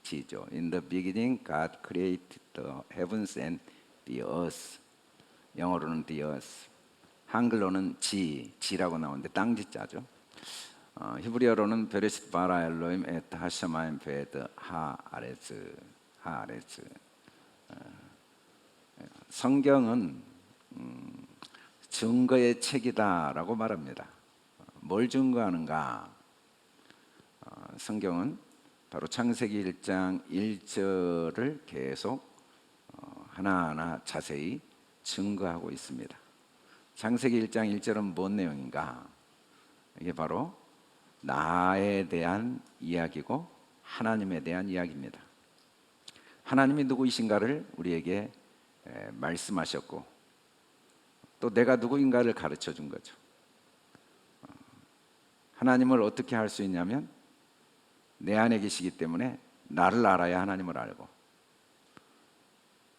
지죠. In the beginning, God created the heavens and the earth. 영어로는 the earth. 한글로는 지라고 나오는데 땅지자죠. 히브리어로는 베레시트 바라 엘로임 에트 하샤마임 베드 하아레츠. 성경은 증거의 책이다라고 말합니다. 뭘 증거하는가? 성경은 바로 창세기 1장 1절을 계속 하나하나 자세히 증거하고 있습니다. 창세기 1장 1절은 뭔 내용인가? 이게 바로 나에 대한 이야기고 하나님에 대한 이야기입니다. 하나님이 누구이신가를 우리에게 말씀하셨고 또 내가 누구인가를 가르쳐 준 거죠. 하나님을 어떻게 알 수 있냐면 내 안에 계시기 때문에 나를 알아야 하나님을 알고,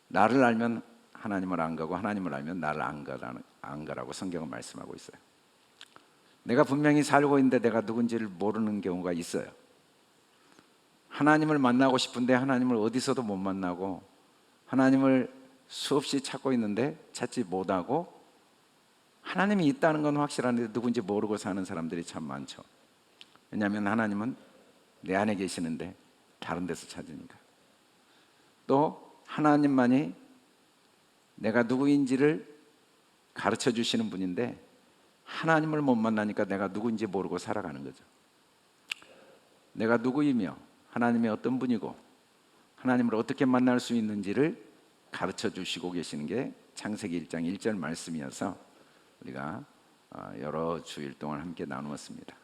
나를 알면 하나님을 안 가고 하나님을 알면 나를 안 가라고 성경은 말씀하고 있어요. 내가 분명히 살고 있는데 내가 누군지를 모르는 경우가 있어요. 하나님을 만나고 싶은데 하나님을 어디서도 못 만나고 하나님을 수없이 찾고 있는데 찾지 못하고 하나님이 있다는 건 확실한데 누군지 모르고 사는 사람들이 참 많죠. 왜냐하면 하나님은 내 안에 계시는데 다른 데서 찾으니까. 또 하나님만이 내가 누구인지를 가르쳐 주시는 분인데 하나님을 못 만나니까 내가 누구인지 모르고 살아가는 거죠. 내가 누구이며 하나님이 어떤 분이고 하나님을 어떻게 만날 수 있는지를 가르쳐 주시고 계시는 게 창세기 1장 1절 말씀이어서 우리가 여러 주일 동안 함께 나누었습니다.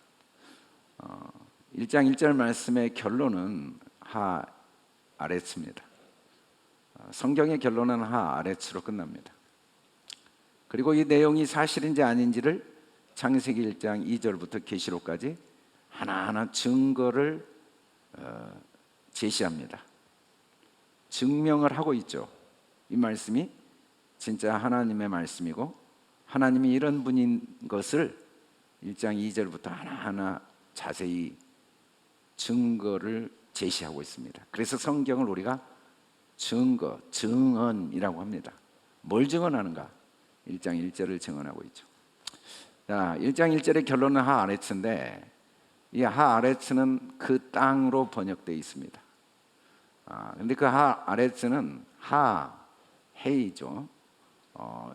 1장 1절 말씀의 결론은 하아레츠입니다. 성경의 결론은 하아레츠로 끝납니다. 그리고 이 내용이 사실인지 아닌지를 창세기 1장 2절부터 계시록까지 하나하나 증거를 제시합니다. 증명을 하고 있죠. 이 말씀이 진짜 하나님의 말씀이고 하나님이 이런 분인 것을 1장 2절부터 하나하나 자세히 증거를 제시하고 있습니다. 그래서 성경을 우리가 증거, 증언이라고 합니다. 뭘 증언하는가? 1장 1절을 증언하고 있죠. 자, 1장 1절의 결론은 하아레츠인데 이 하아레츠는 그 땅으로 번역되어 있습니다. 근데 그 하아레츠는 헤이죠.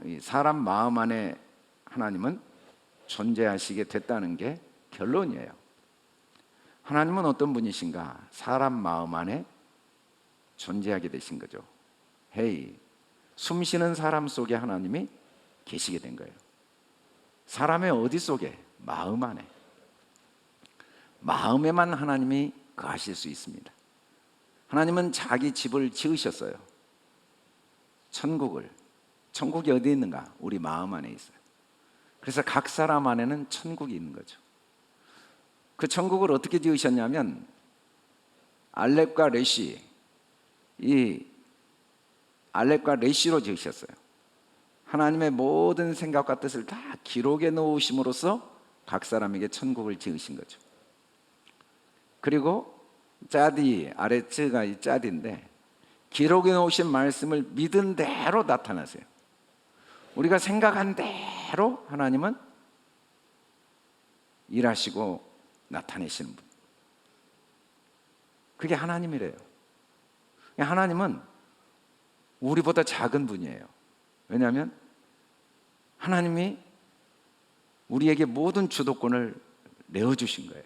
이 사람 마음 안에 하나님은 존재하시게 됐다는 게 결론이에요. 하나님은 어떤 분이신가? 사람 마음 안에 존재하게 되신 거죠. 헤이, 숨쉬는 사람 속에 하나님이 계시게 된 거예요. 사람의 어디 속에? 마음 안에. 마음에만 하나님이 거하실 수 있습니다. 하나님은 자기 집을 지으셨어요. 천국이 어디 있는가? 우리 마음 안에 있어요. 그래서 각 사람 안에는 천국이 있는 거죠. 그 천국을 어떻게 지으셨냐면 알렙과 레시, 이 알렙과 레시로 지으셨어요. 하나님의 모든 생각과 뜻을 다 기록해 놓으심으로써 각 사람에게 천국을 지으신 거죠. 그리고 짜디, 아레츠가 이 짜디인데 기록해 놓으신 말씀을 믿은 대로 나타나세요. 우리가 생각한 대로 하나님은 일하시고 나타내시는 분. 그게 하나님이래요. 하나님은 우리보다 작은 분이에요. 왜냐하면 하나님이 우리에게 모든 주도권을 내어주신 거예요.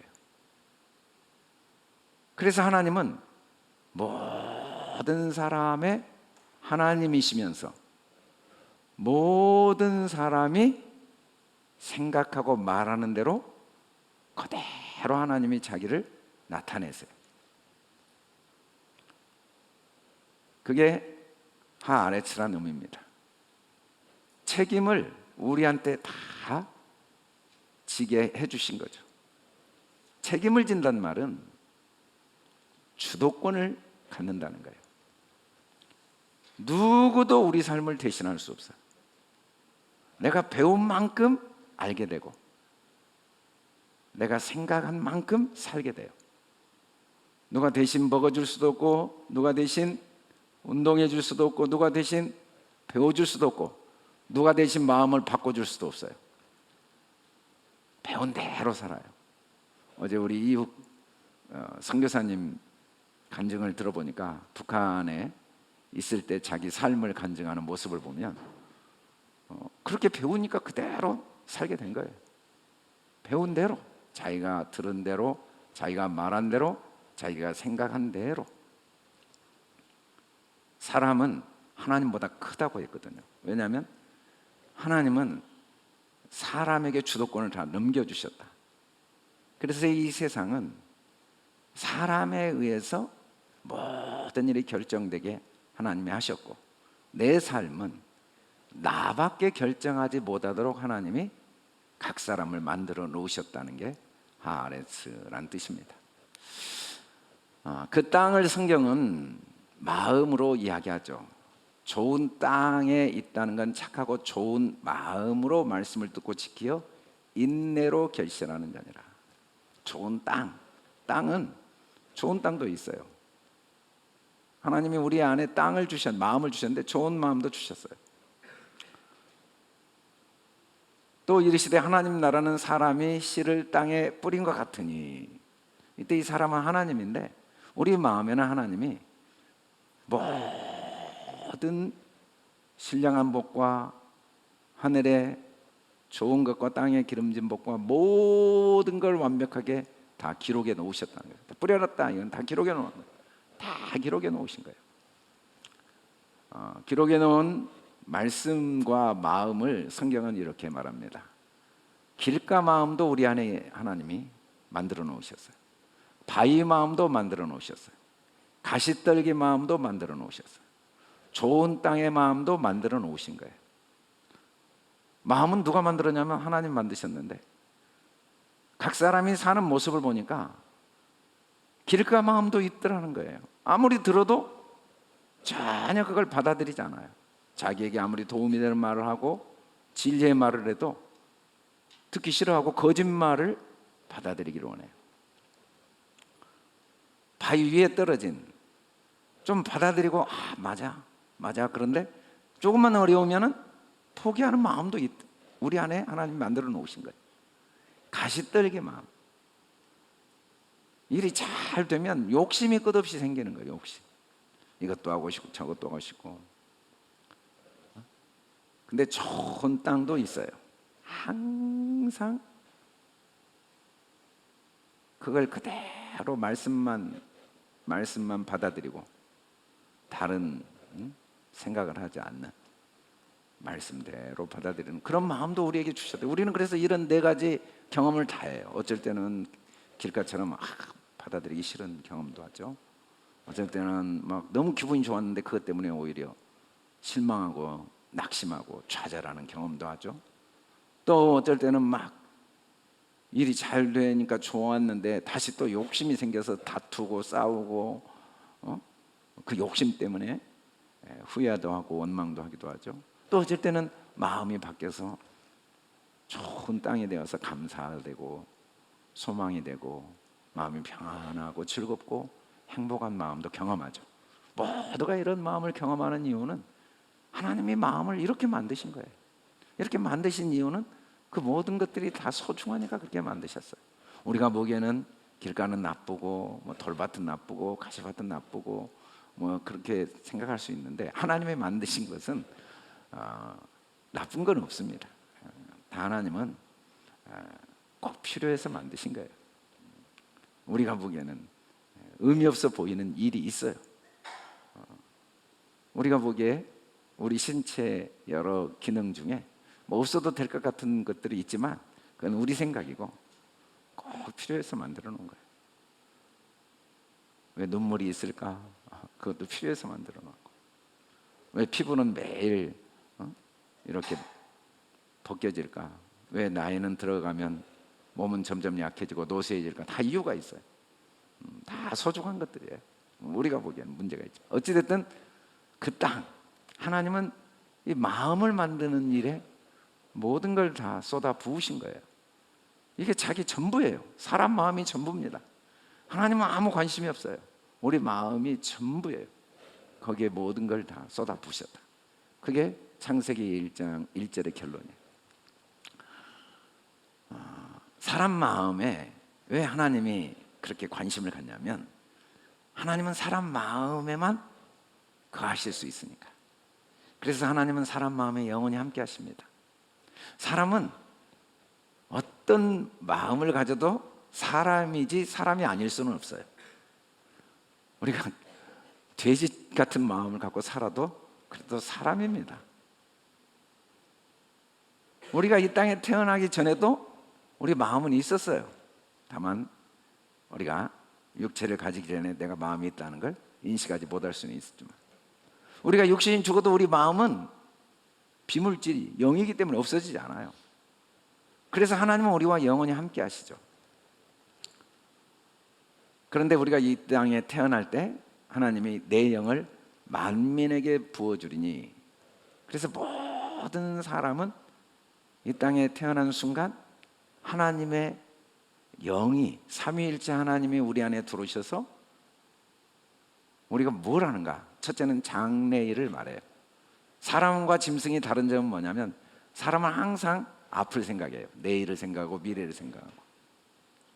그래서 하나님은 모든 사람의 하나님이시면서 모든 사람이 생각하고 말하는 대로 그대로 하나님이 자기를 나타내세요. 그게 하아레츠라는 의미입니다. 책임을 우리한테 다 지게 해주신 거죠. 책임을 진다는 말은 주도권을 갖는다는 거예요. 누구도 우리 삶을 대신할 수 없어요. 내가 배운 만큼 알게 되고 내가 생각한 만큼 살게 돼요. 누가 대신 먹어줄 수도 없고, 누가 대신 운동해 줄 수도 없고, 누가 대신 배워줄 수도 없고, 누가 대신 마음을 바꿔줄 수도 없어요. 배운 대로 살아요. 어제 우리 이욱 선교사님 간증을 들어보니까 북한에 있을 때 자기 삶을 간증하는 모습을 보면 그렇게 배우니까 그대로 살게 된 거예요. 배운 대로, 자기가 들은 대로, 자기가 말한 대로, 자기가 생각한 대로. 사람은 하나님보다 크다고 했거든요. 왜냐하면 하나님은 사람에게 주도권을 다 넘겨주셨다. 그래서 이 세상은 사람에 의해서 모든 일이 결정되게 하나님이 하셨고, 내 삶은 나밖에 결정하지 못하도록 하나님이 각 사람을 만들어 놓으셨다는 게 하아레츠란 뜻입니다. 그 땅을 성경은 마음으로 이야기하죠. 좋은 땅에 있다는 건 착하고 좋은 마음으로 말씀을 듣고 지키어 인내로 결실하는 자니라. 좋은 땅, 땅은 좋은 땅도 있어요. 하나님이 우리 안에 땅을 마음을 주셨는데 좋은 마음도 주셨어요. 또 이르시되 하나님 나라는 사람이 씨를 땅에 뿌린 것 같으니, 이때 이 사람은 하나님인데 우리 마음에는 하나님이 모든 신령한 복과 하늘의 좋은 것과 땅의 기름진 복과 모든 걸 완벽하게 다 기록해 놓으셨다는 거예요. 뿌려놨다, 이건 다 기록해 놓은 거예요. 다 기록해 놓으신 거예요. 기록해 놓은 말씀과 마음을 성경은 이렇게 말합니다. 길가 마음도 우리 안에 하나님이 만들어 놓으셨어요. 바위 마음도 만들어 놓으셨어요. 가시떨기 마음도 만들어 놓으셨어요. 좋은 땅의 마음도 만들어 놓으신 거예요. 마음은 누가 만들었냐면 하나님 만드셨는데, 각 사람이 사는 모습을 보니까 길가 마음도 있더라는 거예요. 아무리 들어도 전혀 그걸 받아들이지 않아요. 자기에게 아무리 도움이 되는 말을 하고 진리의 말을 해도 듣기 싫어하고 거짓말을 받아들이기를 원해요. 바위 위에 떨어진, 좀 받아들이고 맞아 그런데 조금만 어려우면은 포기하는 마음도 우리 안에 하나님이 만들어 놓으신 거예요. 가시떨기 마음. 일이 잘 되면 욕심이 끝없이 생기는 거예요. 욕심. 이것도 하고 싶고 저것도 하고 싶고. 근데 좋은 땅도 있어요. 항상 그걸 그대로 말씀만 받아들이고 다른 생각을 하지 않는, 말씀대로 받아들이는 그런 마음도 우리에게 주셨대요. 우리는 그래서 이런 네 가지 경험을 다 해요. 어쩔 때는 길가처럼 받아들이기 싫은 경험도 하죠. 어쩔 때는 막 너무 기분이 좋았는데 그것 때문에 오히려 실망하고 낙심하고 좌절하는 경험도 하죠. 또 어쩔 때는 막 일이 잘 되니까 좋았는데 다시 또 욕심이 생겨서 다투고 싸우고 그 욕심 때문에 후회도 하고 원망도 하기도 하죠. 또 어쩔 때는 마음이 바뀌어서 좋은 땅이 되어서 감사되고 소망이 되고 마음이 평안하고 즐겁고 행복한 마음도 경험하죠. 모두가 이런 마음을 경험하는 이유는 하나님이 마음을 이렇게 만드신 거예요. 이렇게 만드신 이유는 그 모든 것들이 다 소중하니까 그렇게 만드셨어요. 우리가 보기에는 길가는 나쁘고 돌밭은 나쁘고 가시밭은 나쁘고 그렇게 생각할 수 있는데, 하나님이 만드신 것은 나쁜 건 없습니다. 다 하나님은 꼭 필요해서 만드신 거예요. 우리가 보기에는 의미 없어 보이는 일이 있어요. 우리가 보기에 우리 신체 여러 기능 중에 없어도 될 것 같은 것들이 있지만 그건 우리 생각이고 꼭 필요해서 만들어 놓은 거예요. 왜 눈물이 있을까? 그것도 필요해서 만들어 놓고. 왜 피부는 매일 이렇게 벗겨질까? 왜 나이는 들어가면 몸은 점점 약해지고 노쇠해질까? 다 이유가 있어요. 다 소중한 것들이에요. 우리가 보기에는 문제가 있죠. 어찌됐든 그 땅, 하나님은 이 마음을 만드는 일에 모든 걸 다 쏟아 부으신 거예요. 이게 자기 전부예요. 사람 마음이 전부입니다. 하나님은 아무 관심이 없어요. 우리 마음이 전부예요. 거기에 모든 걸 다 쏟아 부으셨다. 그게 창세기 1장 1절의 결론이에요. 사람 마음에 왜 하나님이 그렇게 관심을 갖냐면 하나님은 사람 마음에만 거하실 수 있으니까. 그래서 하나님은 사람 마음에 영원히 함께 하십니다. 사람은 어떤 마음을 가져도 사람이지 사람이 아닐 수는 없어요. 우리가 돼지 같은 마음을 갖고 살아도 그래도 사람입니다. 우리가 이 땅에 태어나기 전에도 우리 마음은 있었어요. 다만 우리가 육체를 가지기 전에 내가 마음이 있다는 걸 인식하지 못할 수는 있었지만, 우리가 육신이 죽어도 우리 마음은 비물질이 영이기 때문에 없어지지 않아요. 그래서 하나님은 우리와 영원히 함께 하시죠. 그런데 우리가 이 땅에 태어날 때 하나님이 내 영을 만민에게 부어주리니, 그래서 모든 사람은 이 땅에 태어난 순간 하나님의 영이, 삼위일체 하나님이 우리 안에 들어오셔서 우리가 뭘 하는가? 첫째는 장래일을 말해요. 사람과 짐승이 다른 점은 뭐냐면 사람은 항상 앞을 생각해요. 내일을 생각하고 미래를 생각하고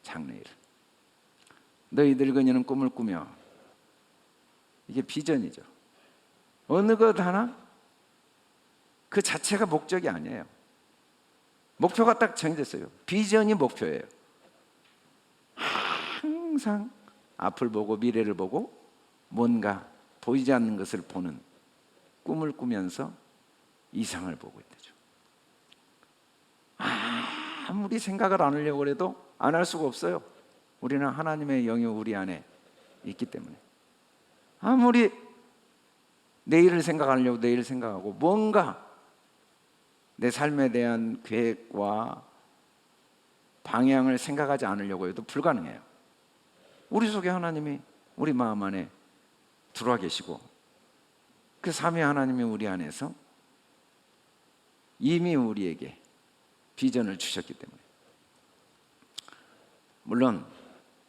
장래일. 너희 늙은이는 꿈을 꾸며, 이게 비전이죠. 어느 것 하나 그 자체가 목적이 아니에요. 목표가 딱 정해졌어요. 비전이 목표예요. 항상 앞을 보고 미래를 보고 뭔가 보이지 않는 것을 보는 꿈을 꾸면서 이상을 보고 있죠. 아무리 생각을 안 하려고 해도 안 할 수가 없어요. 우리는 하나님의 영이 우리 안에 있기 때문에. 아무리 내일을 생각하려고 내일을 생각하고 뭔가 내 삶에 대한 계획과 방향을 생각하지 않으려고 해도 불가능해요. 우리 속에 하나님이 우리 마음 안에 들어와 계시고, 그 삼위 하나님이 우리 안에서 이미 우리에게 비전을 주셨기 때문에. 물론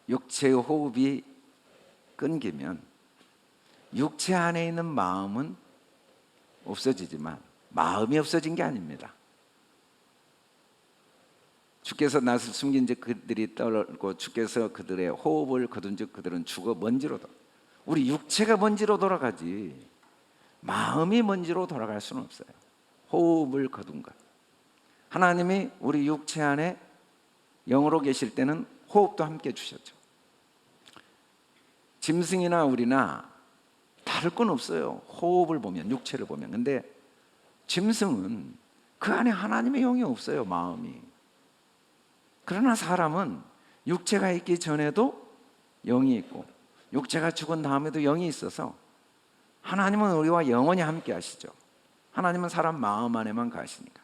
육체의 호흡이 끊기면 육체 안에 있는 마음은 없어지지만 마음이 없어진 게 아닙니다. 주께서 낯을 숨긴 즉 그들이 떨고 주께서 그들의 호흡을 거둔 즉 그들은 죽어 먼지로 돌아. 우리 육체가 먼지로 돌아가지 마음이 먼지로 돌아갈 수는 없어요. 호흡을 거둔 것. 하나님이 우리 육체 안에 영으로 계실 때는 호흡도 함께 주셨죠. 짐승이나 우리나 다를 건 없어요. 호흡을 보면, 육체를 보면. 근데 짐승은 그 안에 하나님의 영이 없어요. 마음이. 그러나 사람은 육체가 있기 전에도 영이 있고 육체가 죽은 다음에도 영이 있어서 하나님은 우리와 영원히 함께 하시죠. 하나님은 사람 마음 안에만 가시니까.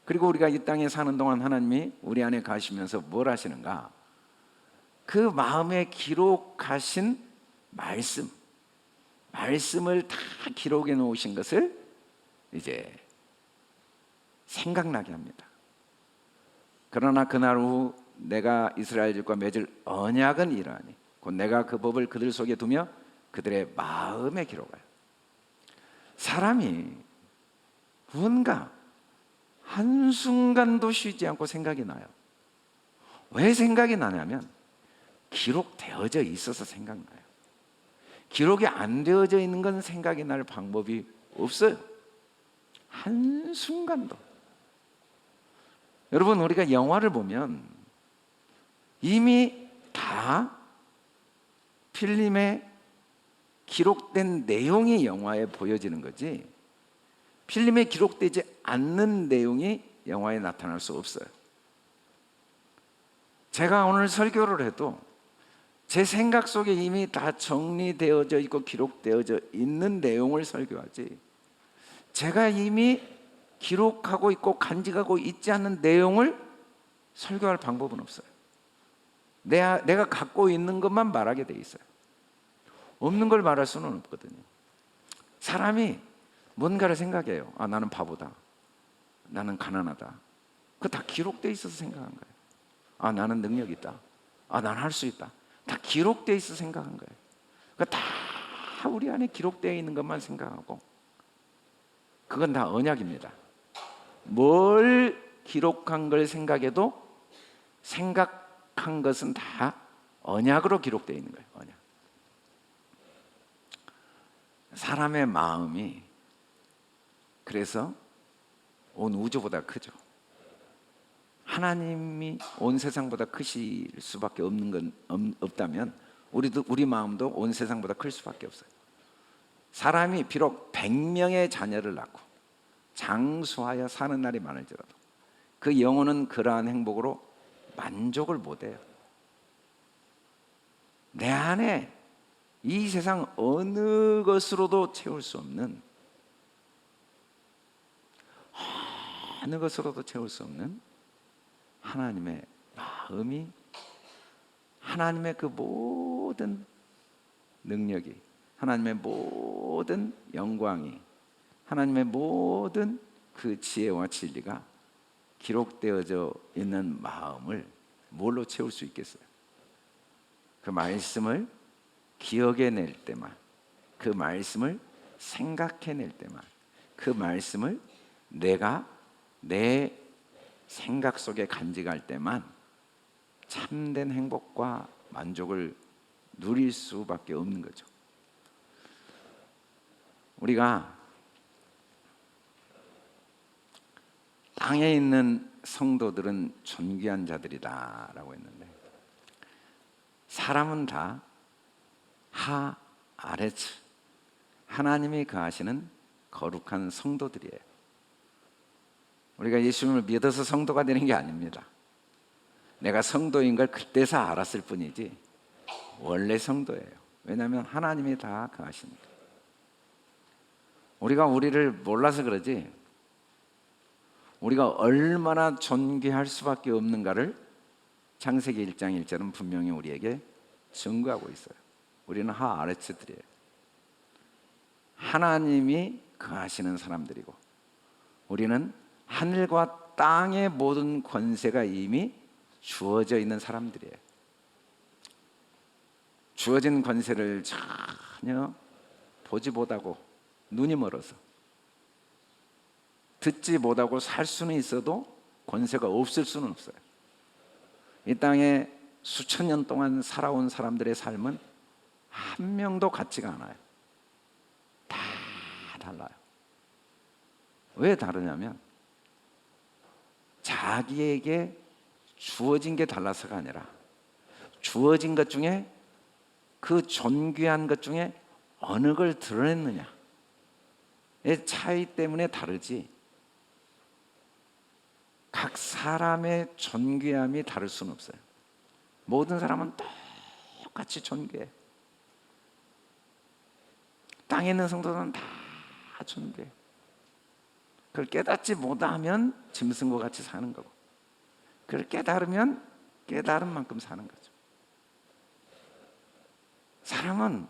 그리고 우리가 이 땅에 사는 동안 하나님이 우리 안에 가시면서 뭘 하시는가? 그 마음에 기록하신 말씀을 다 기록해 놓으신 것을 이제 생각나게 합니다. 그러나 그날 후 내가 이스라엘들과 맺을 언약은 이러하니 곧 내가 그 법을 그들 속에 두며 그들의 마음에 기록하여. 사람이 뭔가 한순간도 쉬지 않고 생각이 나요. 왜 생각이 나냐면 기록되어져 있어서 생각나요. 기록이 안 되어져 있는 건 생각이 날 방법이 없어요. 한순간도. 여러분, 우리가 영화를 보면 이미 다 필름에 기록된 내용이 영화에 보여지는 거지, 필름에 기록되지 않는 내용이 영화에 나타날 수 없어요. 제가 오늘 설교를 해도 제 생각 속에 이미 다 정리되어져 있고 기록되어져 있는 내용을 설교하지, 제가 이미 기록하고 있고 간직하고 있지 않는 내용을 설교할 방법은 없어요. 내가 갖고 있는 것만 말하게 돼 있어요. 없는 걸 말할 수는 없거든요. 사람이 뭔가를 생각해요. 아, 나는 바보다, 나는 가난하다. 그거 다 기록돼 있어서 생각한 거예요. 아, 나는 능력 있다, 난 할 수 있다. 다 기록되어 있어 생각한 거예요. 그러니까 다 우리 안에 기록되어 있는 것만 생각하고, 그건 다 언약입니다. 뭘 기록한 걸 생각해도 생각한 것은 다 언약으로 기록되어 있는 거예요. 언약. 사람의 마음이 그래서 온 우주보다 크죠. 하나님이 온 세상보다 크실 수밖에 없는 건 없다면 우리 마음도 온 세상보다 클 수밖에 없어요. 사람이 비록 100명의 자녀를 낳고 장수하여 사는 날이 많을지라도 그 영혼은 그러한 행복으로 만족을 못해요. 내 안에 이 세상 어느 것으로도 채울 수 없는, 어느 것으로도 채울 수 없는 하나님의 마음이, 하나님의 그 모든 능력이, 하나님의 모든 영광이, 하나님의 모든 그 지혜와 진리가 기록되어져 있는 마음을 뭘로 채울 수 있겠어요? 그 말씀을 기억해낼 때만, 그 말씀을 생각해낼 때만, 그 말씀을 내가 내 생각 속에 간직할 때만 참된 행복과 만족을 누릴 수밖에 없는 거죠. 우리가 땅에 있는 성도들은 존귀한 자들이다라고 했는데, 사람은 다 아레츠, 하나님이 거하시는 거룩한 성도들이에요. 우리가 예수님을 믿어서 성도가 되는 게 아닙니다. 내가 성도인 걸 그때서 알았을 뿐이지 원래 성도예요. 왜냐하면 하나님이 다 거하시니까. 우리가 우리를 몰라서 그러지, 우리가 얼마나 존귀할 수밖에 없는가를 창세기 1장 1절은 분명히 우리에게 증거하고 있어요. 우리는 아레츠들이에요. 하나님이 거하시는 사람들이고, 우리는 하늘과 땅의 모든 권세가 이미 주어져 있는 사람들이에요. 주어진 권세를 전혀 보지 못하고 눈이 멀어서, 듣지 못하고 살 수는 있어도 권세가 없을 수는 없어요. 이 땅에 수천 년 동안 살아온 사람들의 삶은 한 명도 같지가 않아요. 다 달라요. 왜 다르냐면 자기에게 주어진 게 달라서가 아니라 주어진 것 중에, 그 존귀한 것 중에 어느 걸 드러냈느냐의 차이 때문에 다르지, 각 사람의 존귀함이 다를 수는 없어요. 모든 사람은 똑같이 존귀해요. 땅에 있는 성도들은 다 존귀해요. 그걸 깨닫지 못하면 짐승과 같이 사는 거고, 그걸 깨달으면 깨달은 만큼 사는 거죠. 사람은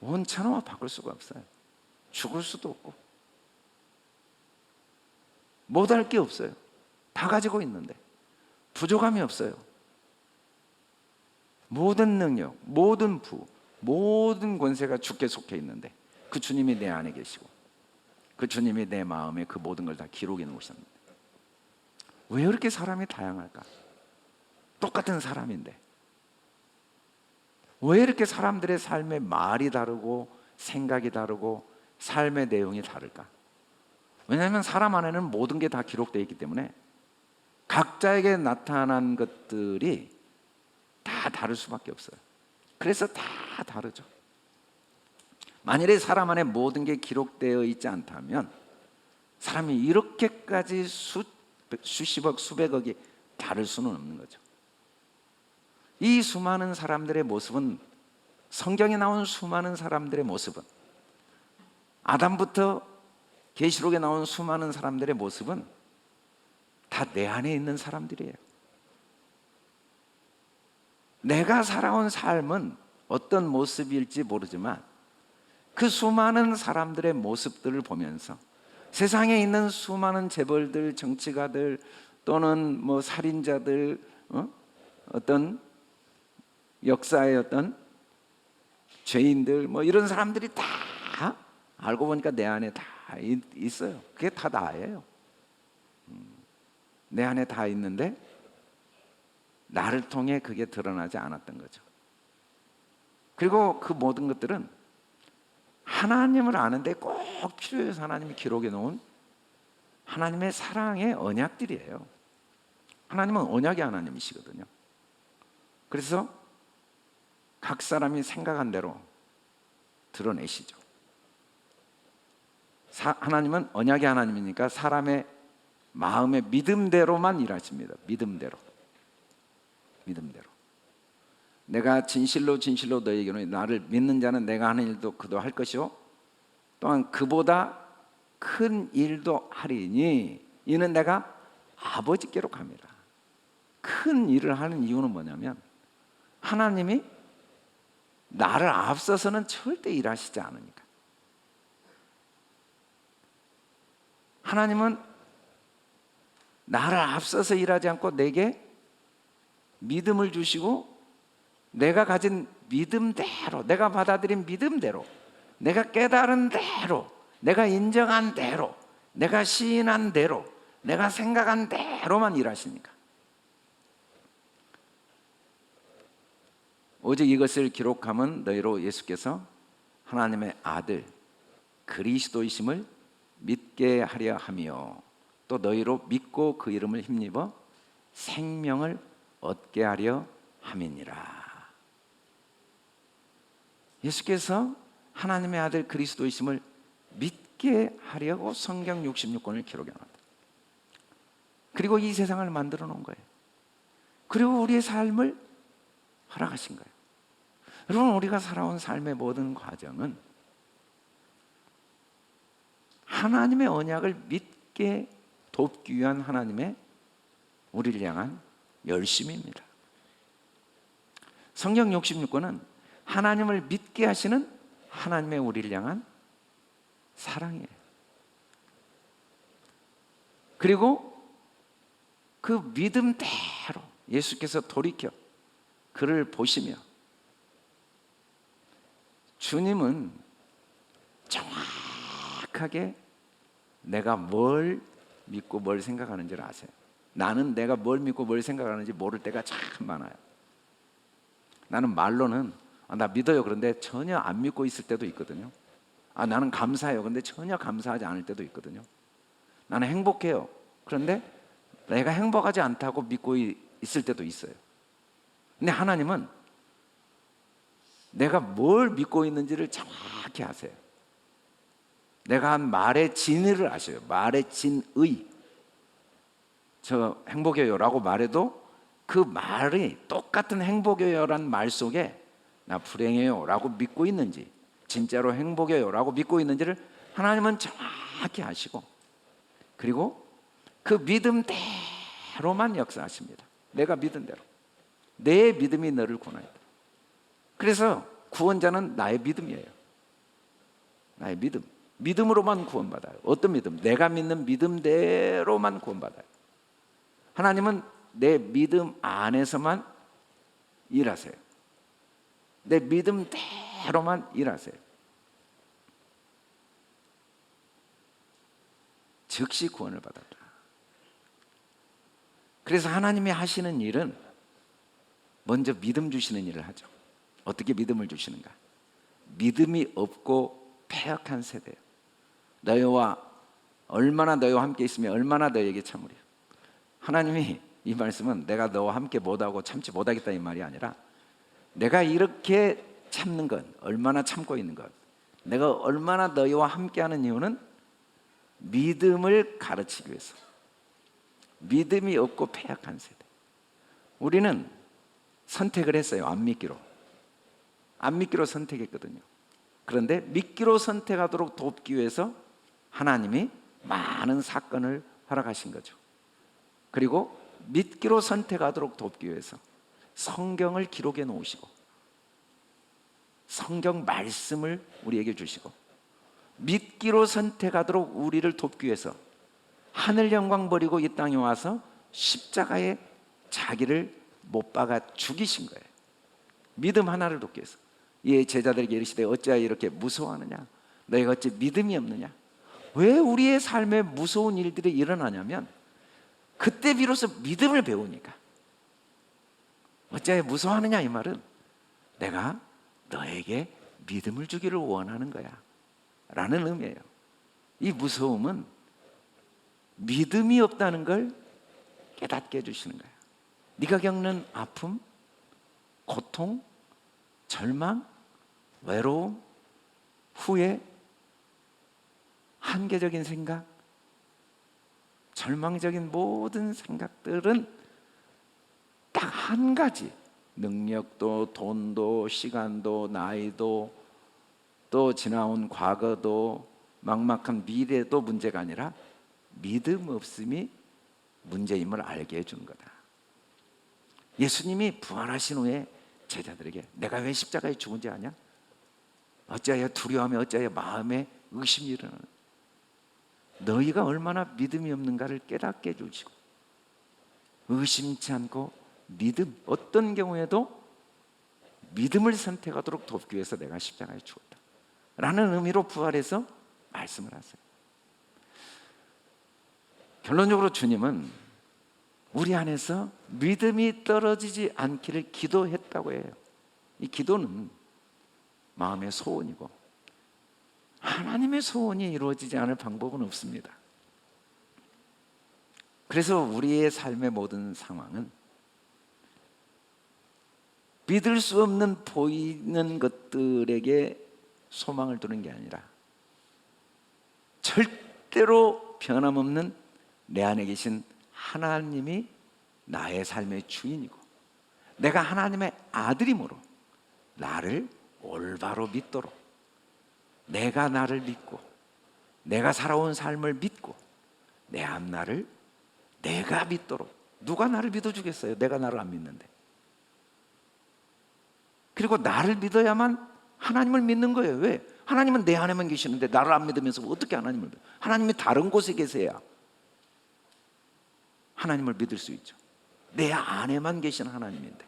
원천어와 바꿀 수가 없어요. 죽을 수도 없고 못할 게 없어요. 다 가지고 있는데 부족함이 없어요. 모든 능력, 모든 부, 모든 권세가 주께 속해 있는데 그 주님이 내 안에 계시고 그 주님이 내 마음에 그 모든 걸 다 기록해 놓으셨는데 왜 이렇게 사람이 다양할까? 똑같은 사람인데 왜 이렇게 사람들의 삶의 말이 다르고 생각이 다르고 삶의 내용이 다를까? 왜냐하면 사람 안에는 모든 게 다 기록되어 있기 때문에 각자에게 나타난 것들이 다 다를 수밖에 없어요. 그래서 다 다르죠. 만일에 사람 안에 모든 게 기록되어 있지 않다면 사람이 이렇게까지 수십억 수백억이 다를 수는 없는 거죠. 이 수많은 사람들의 모습은, 성경에 나온 수많은 사람들의 모습은, 아담부터 계시록에 나온 수많은 사람들의 모습은 다 내 안에 있는 사람들이에요. 내가 살아온 삶은 어떤 모습일지 모르지만 그 수많은 사람들의 모습들을 보면서 세상에 있는 수많은 재벌들, 정치가들 또는 살인자들, 어떤 역사의 어떤 죄인들 뭐 이런 사람들이 다 알고 보니까 내 안에 다 있어요. 그게 다 나예요. 내 안에 다 있는데 나를 통해 그게 드러나지 않았던 거죠. 그리고 그 모든 것들은 하나님을 아는데 꼭 필요해서 하나님이 기록해 놓은 하나님의 사랑의 언약들이에요. 하나님은 언약의 하나님이시거든요. 그래서 각 사람이 생각한 대로 드러내시죠. 하나님은 언약의 하나님이니까 사람의 마음의 믿음대로만 일하십니다. 믿음대로. 내가 진실로 너에게는 나를 믿는 자는 내가 하는 일도 그도 할 것이요 또한 그보다 큰 일도 하리니 이는 내가 아버지께로 갑니다. 큰 일을 하는 이유는 뭐냐면 하나님이 나를 앞서서는 절대 일하시지 않으니까. 하나님은 나를 앞서서 일하지 않고 내게 믿음을 주시고 내가 가진 믿음대로, 내가 받아들인 믿음대로, 내가 깨달은 대로, 내가 인정한 대로, 내가 시인한 대로, 내가 생각한 대로만 일하시니까. 오직 이것을 기록함은 너희로 예수께서 하나님의 아들 그리스도이심을 믿게 하려 함이요 또 너희로 믿고 그 이름을 힘입어 생명을 얻게 하려 함이니라. 예수께서 하나님의 아들 그리스도이심을 믿게 하려고 성경 66권을 기록해 놨다. 그리고 이 세상을 만들어 놓은 거예요. 그리고 우리의 삶을 허락하신 거예요. 여러분, 우리가 살아온 삶의 모든 과정은 하나님의 언약을 믿게 돕기 위한 하나님의 우리를 향한 열심입니다. 성경 66권은 하나님을 믿게 하시는 하나님의 우리를 향한 사랑이에요. 그리고 그 믿음대로 예수께서 돌이켜 그를 보시며 주님은 정확하게 내가 뭘 믿고 뭘 생각하는지를 아세요. 나는 내가 뭘 믿고 뭘 생각하는지 모를 때가 참 많아요. 나는 말로는 나 믿어요. 그런데 전혀 안 믿고 있을 때도 있거든요. 나는 감사해요. 그런데 전혀 감사하지 않을 때도 있거든요. 나는 행복해요. 그런데 내가 행복하지 않다고 믿고 있을 때도 있어요. 근데 하나님은 내가 뭘 믿고 있는지를 정확히 아세요. 내가 한 말의 진의를 아셔요. 말의 진의. 저 행복해요라고 말해도 그 말이 똑같은 행복해요란 말 속에 나 불행해요라고 믿고 있는지 진짜로 행복해요라고 믿고 있는지를 하나님은 정확히 아시고 그리고 그 믿음대로만 역사하십니다. 내가 믿은 대로. 내 믿음이 너를 구원한다. 그래서 구원자는 나의 믿음이에요. 나의 믿음. 믿음으로만 구원받아요. 어떤 믿음? 내가 믿는 믿음대로만 구원받아요. 하나님은 내 믿음 안에서만 일하세요. 내 믿음대로만 일하세요. 즉시 구원을 받았다. 그래서 하나님이 하시는 일은 먼저 믿음 주시는 일을 하죠. 어떻게 믿음을 주시는가? 믿음이 없고 패역한 세대예요. 너희와 함께 있으면 얼마나 너희에게 참으리요. 하나님이 이 말씀은 내가 너와 함께 못하고 참지 못하겠다 이 말이 아니라 내가 이렇게 참는 것, 얼마나 참고 있는 것, 내가 얼마나 너희와 함께하는 이유는 믿음을 가르치기 위해서. 믿음이 없고 패역한 세대. 우리는 선택을 했어요. 안 믿기로 선택했거든요. 그런데 믿기로 선택하도록 돕기 위해서 하나님이 많은 사건을 허락하신 거죠. 그리고 믿기로 선택하도록 돕기 위해서 성경을 기록해 놓으시고 성경 말씀을 우리에게 주시고 믿기로 선택하도록 우리를 돕기 위해서 하늘 영광 버리고 이 땅에 와서 십자가에 자기를 못 박아 죽이신 거예요. 믿음 하나를 돕기 위해서. 이 제자들에게 이르시되 어찌하여 이렇게 무서워하느냐? 너희가 어찌 믿음이 없느냐? 왜 우리의 삶에 무서운 일들이 일어나냐면 그때 비로소 믿음을 배우니까. 어찌하여 무서워하느냐 이 말은 내가 너에게 믿음을 주기를 원하는 거야 라는 의미예요. 이 무서움은 믿음이 없다는 걸 깨닫게 해주시는 거야. 네가 겪는 아픔, 고통, 절망, 외로움, 후회, 한계적인 생각, 절망적인 모든 생각들은 딱 한 가지, 능력도 돈도 시간도 나이도 또 지나온 과거도 막막한 미래도 문제가 아니라 믿음 없음이 문제임을 알게 해주는 거다. 예수님이 부활하신 후에 제자들에게 내가 왜 십자가에 죽은지 아냐? 어찌하여 두려워하며 어찌하여 마음에 의심이 일어나는, 너희가 얼마나 믿음이 없는가를 깨닫게 해주시고 의심치 않고 믿음, 어떤 경우에도 믿음을 선택하도록 돕기 위해서 내가 십자가에 죽었다 라는 의미로 부활해서 말씀을 하세요. 결론적으로 주님은 우리 안에서 믿음이 떨어지지 않기를 기도했다고 해요. 이 기도는 마음의 소원이고 하나님의 소원이 이루어지지 않을 방법은 없습니다. 그래서 우리의 삶의 모든 상황은 믿을 수 없는 보이는 것들에게 소망을 두는 게 아니라 절대로 변함없는 내 안에 계신 하나님이 나의 삶의 주인이고 내가 하나님의 아들이므로 나를 올바로 믿도록, 내가 나를 믿고 내가 살아온 삶을 믿고 내 앞날을 내가 믿도록. 누가 나를 믿어주겠어요? 내가 나를 안 믿는데. 그리고 나를 믿어야만 하나님을 믿는 거예요. 왜? 하나님은 내 안에만 계시는데 나를 안 믿으면서 어떻게 하나님을 믿어요? 하나님이 다른 곳에 계세야 하나님을 믿을 수 있죠. 내 안에만 계신 하나님인데.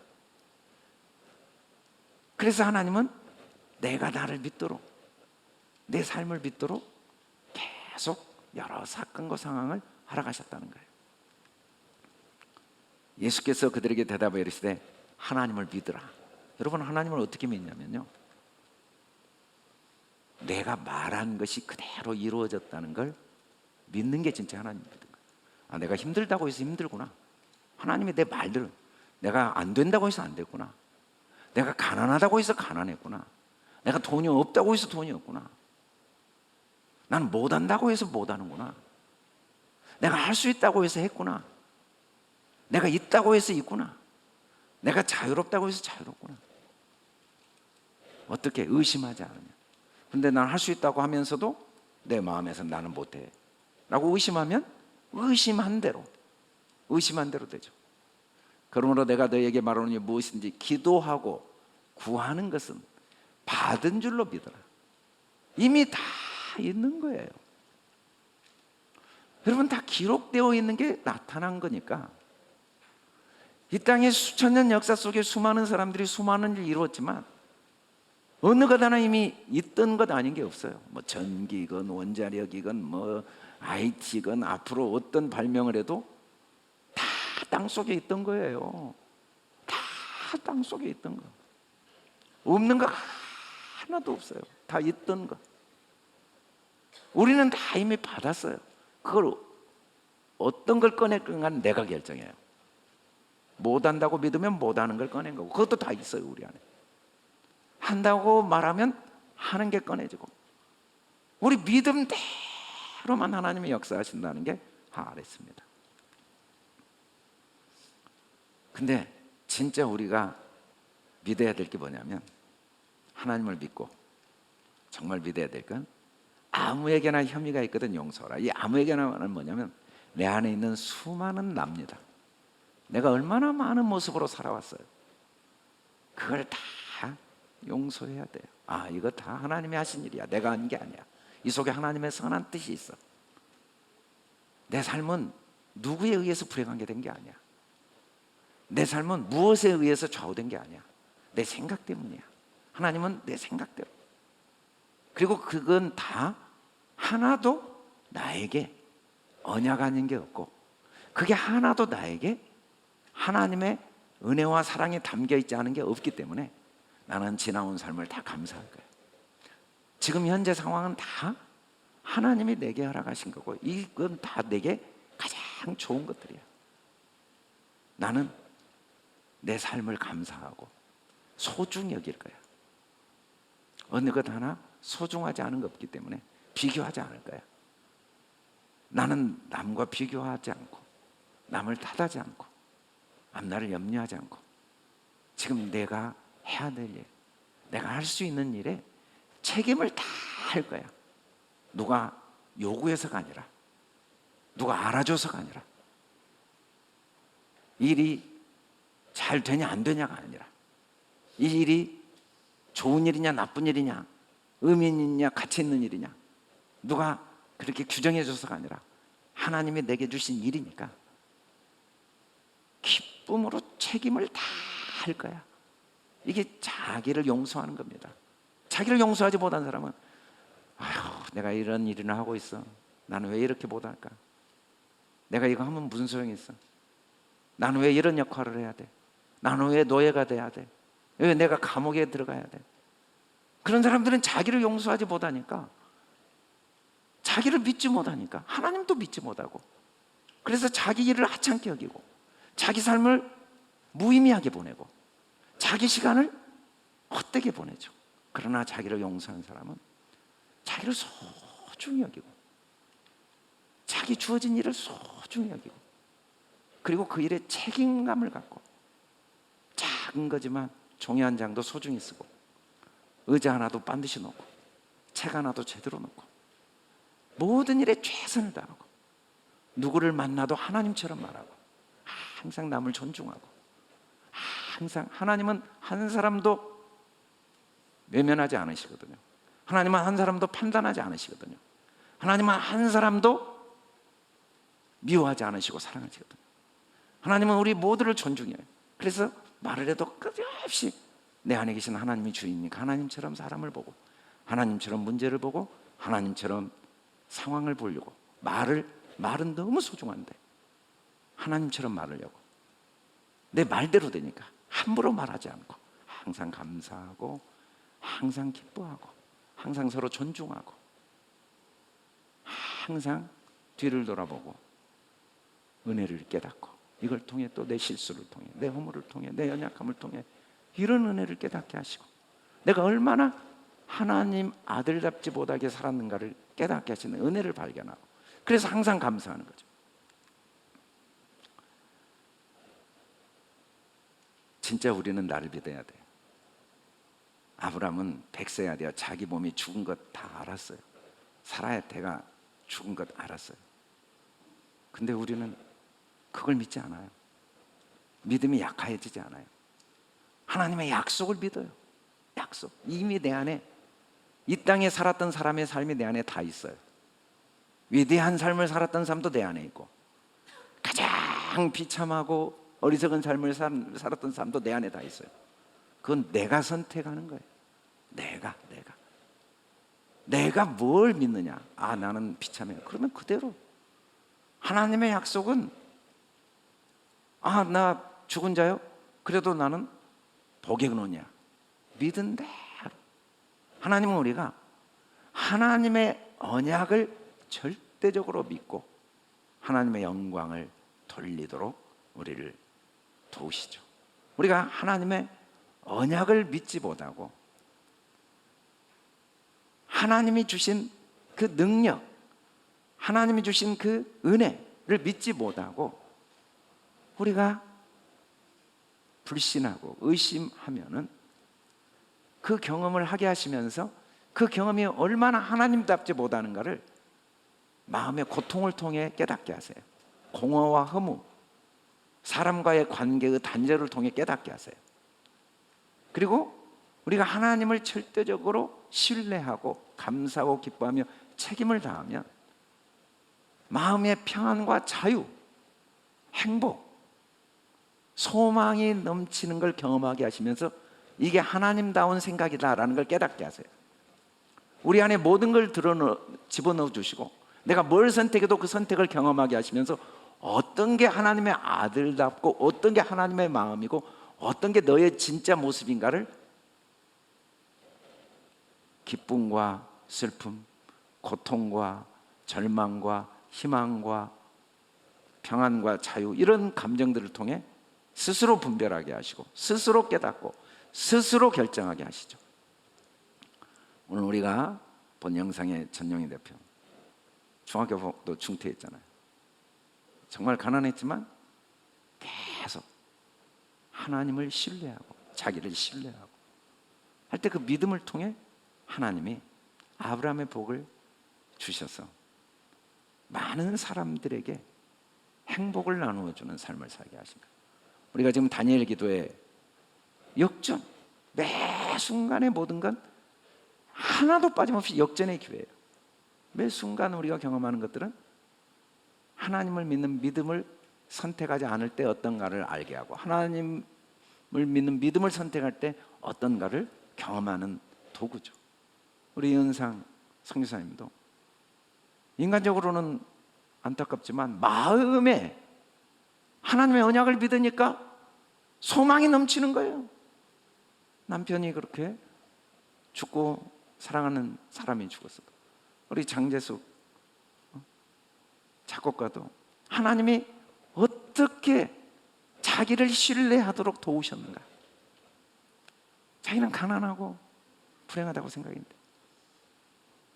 그래서 하나님은 내가 나를 믿도록, 내 삶을 믿도록 계속 여러 사건과 상황을 허락하셨다는 거예요. 예수께서 그들에게 대답하여 이르시되 하나님을 믿으라. 여러분, 하나님을 어떻게 믿냐면요, 내가 말한 것이 그대로 이루어졌다는 걸 믿는 게 진짜 하나님 믿는 거예요. 아, 내가 힘들다고 해서 힘들구나. 하나님이 내 말들을, 내가 안 된다고 해서 안 됐구나. 내가 가난하다고 해서 가난했구나. 내가 돈이 없다고 해서 돈이 없구나. 난 못한다고 해서 못하는구나. 내가 할 수 있다고 해서 했구나. 내가 있다고 해서 있구나. 내가 자유롭다고 해서 자유롭구나. 어떻게? 의심하지 않으면. 근데 난 할 수 있다고 하면서도 내 마음에서 나는 못해 라고 의심하면 의심한 대로 되죠. 그러므로 내가 너에게 말하노니 무엇인지 기도하고 구하는 것은 받은 줄로 믿어라. 이미 다 있는 거예요. 여러분, 다 기록되어 있는 게 나타난 거니까. 이 땅의 수천 년 역사 속에 수많은 사람들이 수많은 일을 이루었지만 어느 것 하나 이미 있던 것 아닌 게 없어요. 뭐 전기건 원자력이건 뭐 IT건 앞으로 어떤 발명을 해도 다 땅속에 있던 거예요. 다 땅속에 있던 거. 없는 거 하나도 없어요. 다 있던 거. 우리는 다 이미 받았어요. 그걸 어떤 걸 꺼낼 건가는 내가 결정해요. 못한다고 믿으면 못하는 걸 꺼낸 거고, 그것도 다 있어요. 우리 안에. 한다고 말하면 하는 게 꺼내지고, 우리 믿음대로만 하나님이 역사하신다는 게 알았습니다. 근데 진짜 우리가 믿어야 될 게 뭐냐면, 하나님을 믿고 정말 믿어야 될 건 아무에게나 혐의가 있거든 용서하라. 이 아무에게나는 뭐냐면 내 안에 있는 수많은 납니다. 내가 얼마나 많은 모습으로 살아왔어요. 그걸 다 용서해야 돼요. 아, 이거 다 하나님이 하신 일이야. 내가 한 게 아니야. 이 속에 하나님의 선한 뜻이 있어. 내 삶은 누구에 의해서 불행하게 된 게 아니야. 내 삶은 무엇에 의해서 좌우된 게 아니야. 내 생각 때문이야. 하나님은 내 생각대로. 그리고 그건 다 하나도 나에게 언약 아닌 게 없고, 그게 하나도 나에게 하나님의 은혜와 사랑이 담겨 있지 않은 게 없기 때문에 나는 지나온 삶을 다 감사할 거야. 지금 현재 상황은 다 하나님이 내게 허락하신 거고, 이건 다 내게 가장 좋은 것들이야. 나는 내 삶을 감사하고 소중히 여길 거야. 어느 것 하나 소중하지 않은 거 없기 때문에 비교하지 않을 거야. 나는 남과 비교하지 않고, 남을 탓하지 않고, 앞날을 염려하지 않고, 지금 내가 해야 될 일, 내가 할 수 있는 일에 책임을 다 할 거야. 누가 요구해서가 아니라, 누가 알아줘서가 아니라, 일이 잘 되냐 안 되냐가 아니라, 이 일이 좋은 일이냐 나쁜 일이냐, 의미 있냐 가치 있는 일이냐, 누가 그렇게 규정해 줘서가 아니라 하나님이 내게 주신 일이니까 기쁨으로 책임을 다 할 거야. 이게 자기를 용서하는 겁니다. 자기를 용서하지 못한 사람은, 아휴, 내가 이런 일이나 하고 있어. 나는 왜 이렇게 못할까? 내가 이거 하면 무슨 소용이 있어? 나는 왜 이런 역할을 해야 돼? 나는 왜 노예가 돼야 돼? 왜 내가 감옥에 들어가야 돼? 그런 사람들은 자기를 용서하지 못하니까, 자기를 믿지 못하니까 하나님도 믿지 못하고, 그래서 자기 일을 하찮게 여기고, 자기 삶을 무의미하게 보내고, 자기 시간을 헛되게 보내죠. 그러나 자기를 용서한 사람은 자기를 소중히 여기고, 자기 주어진 일을 소중히 여기고, 그리고 그 일에 책임감을 갖고, 작은 거지만 종이 한 장도 소중히 쓰고, 의자 하나도 반드시 놓고, 책 하나도 제대로 놓고, 모든 일에 최선을 다하고, 누구를 만나도 하나님처럼 말하고, 항상 남을 존중하고, 항상 하나님은 한 사람도 외면하지 않으시거든요. 하나님은 한 사람도 판단하지 않으시거든요. 하나님은 한 사람도 미워하지 않으시고 사랑하시거든요. 하나님은 우리 모두를 존중해요. 그래서 말을 해도 끝없이 내 안에 계신 하나님이 주인이니까 하나님처럼 사람을 보고, 하나님처럼 문제를 보고, 하나님처럼 상황을 보려고, 말은 너무 소중한데 하나님처럼 말하려고, 내 말대로 되니까 함부로 말하지 않고, 항상 감사하고, 항상 기뻐하고, 항상 서로 존중하고, 항상 뒤를 돌아보고 은혜를 깨닫고, 이걸 통해 또 내 실수를 통해, 내 허물을 통해, 내 연약함을 통해 이런 은혜를 깨닫게 하시고, 내가 얼마나 하나님 아들답지 못하게 살았는가를 깨닫게 하시는 은혜를 발견하고, 그래서 항상 감사하는 거죠. 진짜 우리는 나를 믿어야 돼요. 아브라함은 100세야 되어 자기 몸이 죽은 것 다 알았어요. 사라의 태가 죽은 것 알았어요. 근데 우리는 그걸 믿지 않아요. 믿음이 약해지지 않아요. 하나님의 약속을 믿어요. 약속. 이미 내 안에, 이 땅에 살았던 사람의 삶이 내 안에 다 있어요. 위대한 삶을 살았던 사람도 내 안에 있고, 가장 비참하고 어리석은 삶을 살았던 사람도 내 안에 다 있어요. 그건 내가 선택하는 거예요. 내가 뭘 믿느냐. 아, 나는 비참해요. 그러면 그대로. 하나님의 약속은, 아, 나 죽은 자요? 그래도 나는 복의 근원이야. 믿은 대로. 하나님은 우리가 하나님의 언약을 절대적으로 믿고 하나님의 영광을 돌리도록 우리를 도우시죠. 우리가 하나님의 언약을 믿지 못하고, 하나님이 주신 그 능력, 하나님이 주신 그 은혜를 믿지 못하고 우리가 불신하고 의심하면은, 그 경험을 하게 하시면서 그 경험이 얼마나 하나님답지 못하는가를 마음의 고통을 통해 깨닫게 하세요. 공허와 허무, 사람과의 관계의 단절을 통해 깨닫게 하세요. 그리고 우리가 하나님을 절대적으로 신뢰하고 감사하고 기뻐하며 책임을 다하면 마음의 평안과 자유, 행복, 소망이 넘치는 걸 경험하게 하시면서 이게 하나님다운 생각이다라는 걸 깨닫게 하세요. 우리 안에 모든 걸 집어넣어 주시고 내가 뭘 선택해도 그 선택을 경험하게 하시면서 어떤 게 하나님의 아들답고 어떤 게 하나님의 마음이고 어떤 게 너의 진짜 모습인가를 기쁨과 슬픔, 고통과 절망과 희망과 평안과 자유, 이런 감정들을 통해 스스로 분별하게 하시고 스스로 깨닫고 스스로 결정하게 하시죠. 오늘 우리가 본 영상의 전용희 대표, 중학교도 중퇴했잖아요. 정말 가난했지만 계속 하나님을 신뢰하고 자기를 신뢰하고 할 때 그 믿음을 통해 하나님이 아브라함의 복을 주셔서 많은 사람들에게 행복을 나누어 주는 삶을 살게 하신 거예요. 우리가 지금 다니엘 기도에 역전, 매 순간의 모든 건 하나도 빠짐없이 역전의 기회예요. 매 순간 우리가 경험하는 것들은 하나님을 믿는 믿음을 선택하지 않을 때 어떤가를 알게 하고 하나님을 믿는 믿음을 선택할 때 어떤가를 경험하는 도구죠. 우리 이은상 선교사님도 인간적으로는 안타깝지만 마음에 하나님의 언약을 믿으니까 소망이 넘치는 거예요. 남편이 그렇게 죽고 사랑하는 사람이 죽었어. 우리 장재숙 작곡가도 하나님이 어떻게 자기를 신뢰하도록 도우셨는가. 자기는 가난하고 불행하다고 생각했는데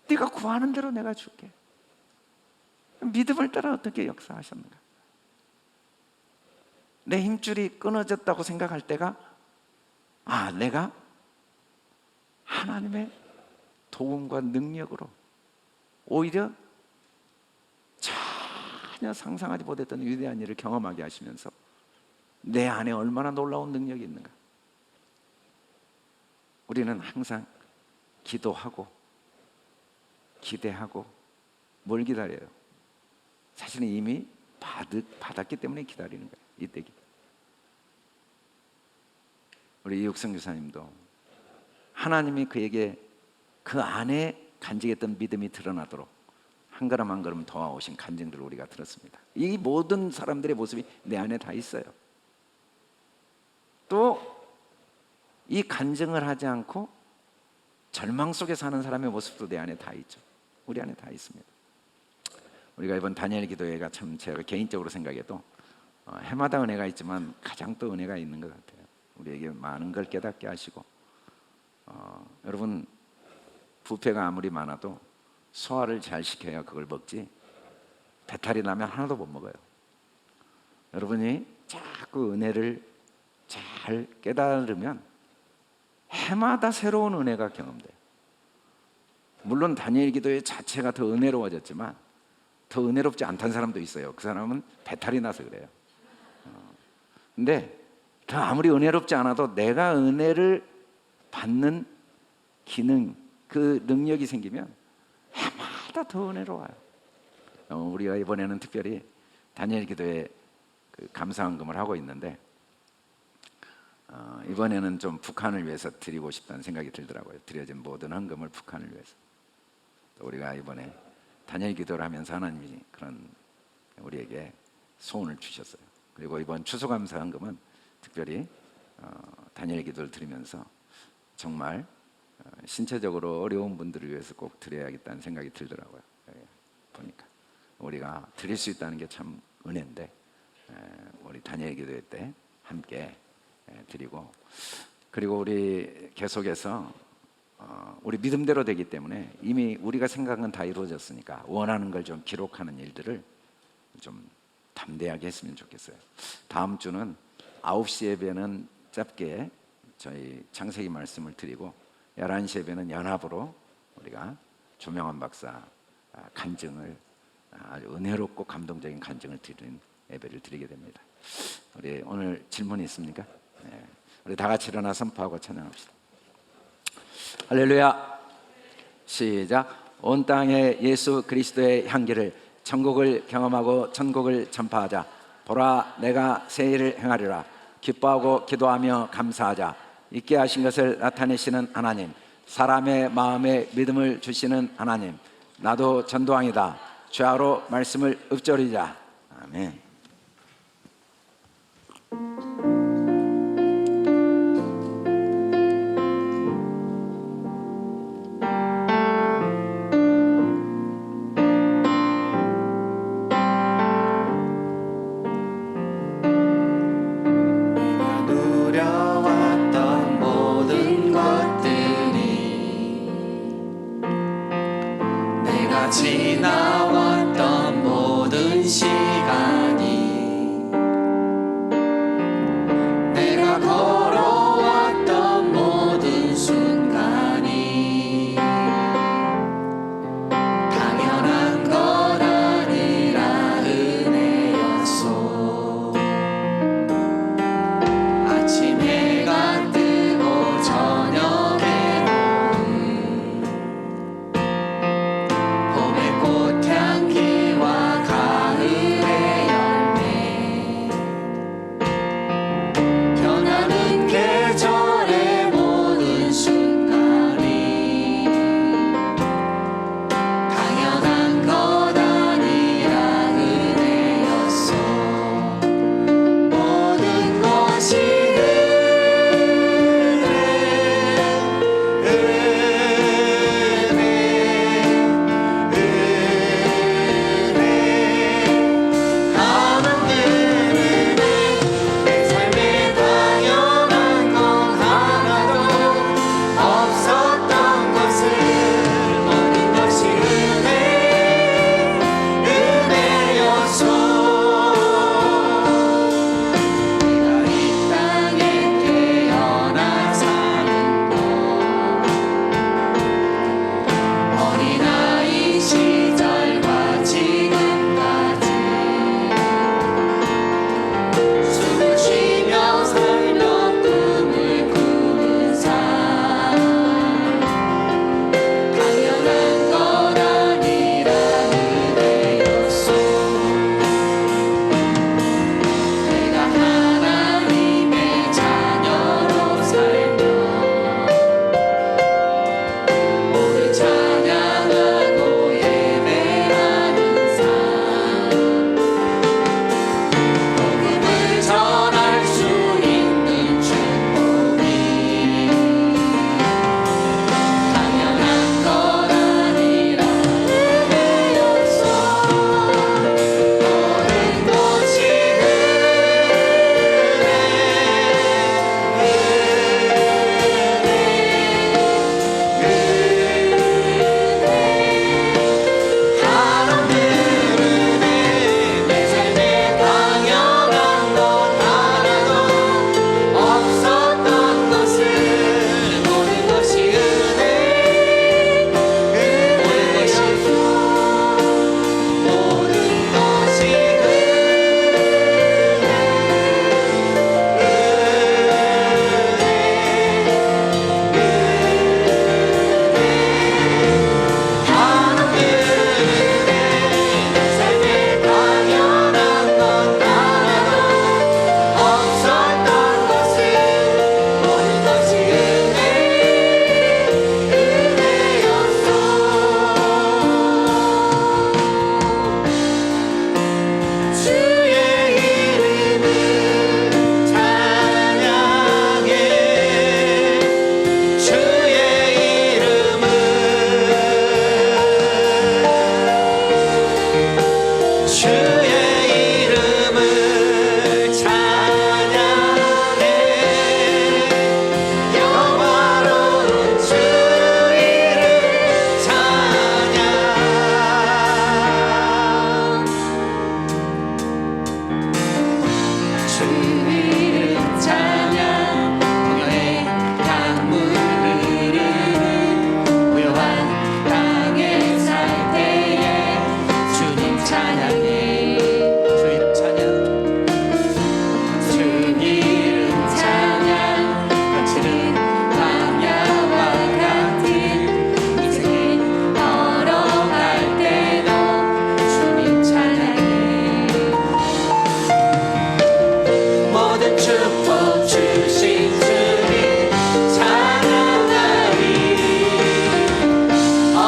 네가 구하는 대로 내가 줄게. 믿음을 따라 어떻게 역사하셨는가. 내 힘줄이 끊어졌다고 생각할 때가 내가 하나님의 도움과 능력으로 오히려 전혀 상상하지 못했던 위대한 일을 경험하게 하시면서 내 안에 얼마나 놀라운 능력이 있는가. 우리는 항상 기도하고 기대하고 뭘 기다려요? 사실은 이미 받았기 때문에 기다리는 거예요. 이때 기도. 우리 이육성 교사님도 하나님이 그에게 그 안에 간직했던 믿음이 드러나도록 한 걸음 한 걸음 도와오신 간증들을 우리가 들었습니다. 이 모든 사람들의 모습이 내 안에 다 있어요. 또 이 간증을 하지 않고 절망 속에 사는 사람의 모습도 내 안에 다 있죠. 우리 안에 다 있습니다. 우리가 이번 다니엘 기도회가 참 제가 개인적으로 생각해도 해마다 은혜가 있지만 가장 또 은혜가 있는 것 같아요. 우리에게 많은 걸 깨닫게 하시고 여러분 부패가 아무리 많아도 소화를 잘 시켜야 그걸 먹지 배탈이 나면 하나도 못 먹어요. 여러분이 자꾸 은혜를 잘 깨달으면 해마다 새로운 은혜가 경험돼요. 물론 다니엘 기도회 자체가 더 은혜로워졌지만 더 은혜롭지 않다는 사람도 있어요. 그 사람은 배탈이 나서 그래요. 근데 더 아무리 은혜롭지 않아도 내가 은혜를 받는 기능, 그 능력이 생기면 해마다 더 은혜로워요. 우리가 이번에는 특별히 다니엘 기도회 그 감사헌금을 하고 있는데 이번에는 좀 북한을 위해서 드리고 싶다는 생각이 들더라고요. 드려진 모든 헌금을 북한을 위해서. 또 우리가 이번에 다니엘 기도를 하면서 하나님이 그런 우리에게 소원을 주셨어요. 그리고 이번 추수감사 헌금은 특별히 다니엘 기도를 드리면서 정말 신체적으로 어려운 분들을 위해서 꼭 드려야겠다는 생각이 들더라고요. 보니까 우리가 드릴 수 있다는 게 참 은혜인데 우리 다니엘 기도회 때 함께 드리고 그리고 우리 계속해서 우리 믿음대로 되기 때문에 이미 우리가 생각한 건 다 이루어졌으니까 원하는 걸 좀 기록하는 일들을 좀 담대하게 했으면 좋겠어요. 다음 주는 9시 예배는 짧게 저희 창세기 말씀을 드리고 11시 예배는 연합으로 우리가 조명환 박사 간증을 아주 은혜롭고 감동적인 간증을 드리는 예배를 드리게 됩니다. 우리 오늘 질문이 있습니까? 네. 우리 다 같이 일어나 선포하고 찬양합시다. 할렐루야. 시작. 온 땅에 예수 그리스도의 향기를 천국을 경험하고 천국을 전파하자. 보라 내가 새 일을 행하리라. 기뻐하고 기도하며 감사하자. 있게 하신 것을 나타내시는 하나님, 사람의 마음에 믿음을 주시는 하나님, 나도 전도왕이다. 주야로 말씀을 읊조리자. 아멘. 누려왔던 모든 것들이, 내가 지나왔던 모든 시간이, 내가 걸어왔던 모든 순간이 당연한 것 아니라 은혜였소. 아침 해가 뜨고 저녁에 봄의 꽃향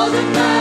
모든 말